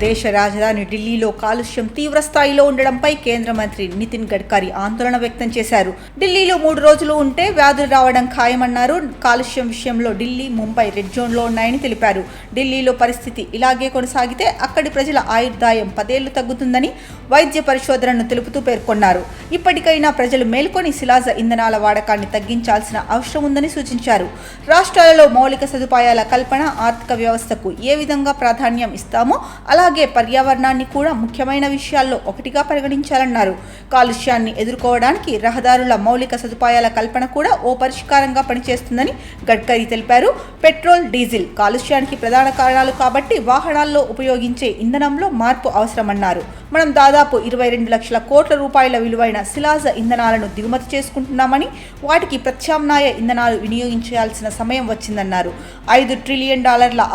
దేశ రాజధాని ఢిల్లీలో కాలుష్యం తీవ్ర స్థాయిలో ఉండడంపై కేంద్ర మంత్రి నితిన్ గడ్కరీ ఆందోళన వ్యక్తం చేశారు. ఢిల్లీలో 3 రోజులు ఉంటే వ్యాధులు రావడం ఖాయమన్నారు. కాలుష్యం విషయంలో ఢిల్లీ, ముంబై రెడ్ జోన్లో ఉన్నాయని తెలిపారు. ఢిల్లీలో పరిస్థితి ఇలాగే కొనసాగితే అక్కడి ప్రజల ఆయుర్దాయం 10 ఏళ్లు తగ్గుతుందని వైద్య పరిశోధనను తెలుపుతూ పేర్కొన్నారు. ఇప్పటికైనా ప్రజలు మేల్కొని శిలాజ ఇంధనాల వాడకాన్ని తగ్గించాల్సిన అవసరం ఉందని సూచించారు. రాష్ట్రాలలో మౌలిక సదుపాయాల కల్పన, ఆర్థిక వ్యవస్థకు ఏ విధంగా ప్రాధాన్యం ఇస్తామో అలాగే పర్యావరణాన్ని కూడా ముఖ్యమైన విషయాల్లో ఒకటిగా పరిగణించాలన్నారు. కాలుష్యాన్ని ఎదుర్కోవడానికి రహదారుల మౌలిక సదుపాయాల కల్పన కూడా ఓ పరిష్కారంగా పనిచేస్తుందని గడ్కరీ తెలిపారు. పెట్రోల్, డీజిల్ కాలుష్యానికి ప్రధాన కారణాలు కాబట్టి వాహనాల్లో ఉపయోగించే ఇంధనంలో మార్పు అవసరమన్నారు. మనం దాదాపు 22 లక్షల కోట్ల రూపాయల విలువైన శిలాజ ఇంధనాలను దిగుమతి చేసుకుంటున్నామని, వాటికి ప్రత్యామ్నాయ ఇంధనాలు వినియోగించాల్సిన సమయం వచ్చిందన్నారు. $5 ట్రిలియన్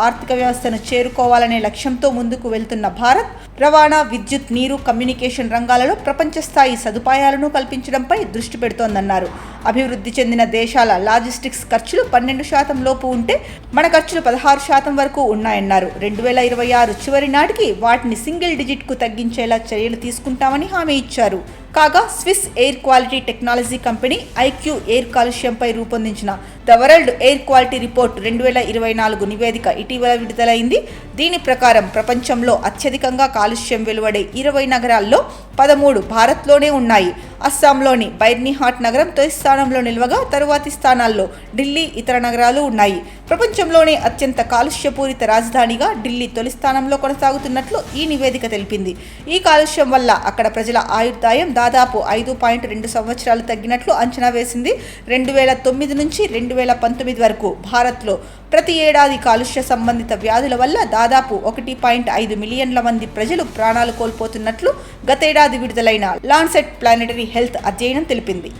ఆర్థిక వ్యవస్థను చేరుకోవాలనే లక్ష్యంతో ముందుకు వెళ్తున్న భారత్ రవాణా, విద్యుత్, నీరు, కమ్యూనికేషన్ రంగాలలో ప్రపంచ స్థాయి సదుపాయాలను కల్పించడంపై దృష్టి పెడుతోందన్నారు. అభివృద్ధి చెందిన దేశాల లాజిస్టిక్స్ ఖర్చులు 12% లోపు ఉంటే మన ఖర్చులు 16% వరకు ఉన్నాయన్నారు. 2026 చివరి నాటికి వాటిని సింగిల్ డిజిట్కు తగ్గించేలా చర్యలు తీసుకుంటామని హామీ ఇచ్చారు. కాగా Swiss air quality technology company IQ air కాలుష్యంపై రూపొందించిన the world air quality report 2024 నివేదిక ఇటీవల విడుదలైంది. దీని ప్రకారం ప్రపంచంలో అత్యధికంగా కాలుష్యం వెలువడే 20 నగరాల్లో 13 భారత్లోనే ఉన్నాయి. అస్సాంలోని బైర్నిహాట్ నగరం తొలి స్థానంలో నిలవగా తరువాతి స్థానాల్లో ఢిల్లీ, ఇతర నగరాలు ఉన్నాయి. ప్రపంచంలోనే అత్యంత కాలుష్యపూరిత రాజధానిగా ఢిల్లీ తొలి స్థానంలో కొనసాగుతున్నట్లు ఈ నివేదిక తెలిపింది. ఈ కాలుష్యం వల్ల అక్కడ ప్రజల ఆయుర్దాయం దాదాపు 5.2 సంవత్సరాలు తగ్గినట్లు అంచనా వేసింది. 2009 నుంచి 2019 వరకు భారత్లో ప్రతి ఏడాది కాలుష్య సంబంధిత వ్యాధుల వల్ల దాదాపు 1.5 మిలియన్ల మంది ప్రజలు ప్రాణాలు కోల్పోతున్నట్లు గతేడాది విడుదలైన లాన్సెట్ ప్లానెటరీ హెల్త్ అధ్యయనం తెలిపింది.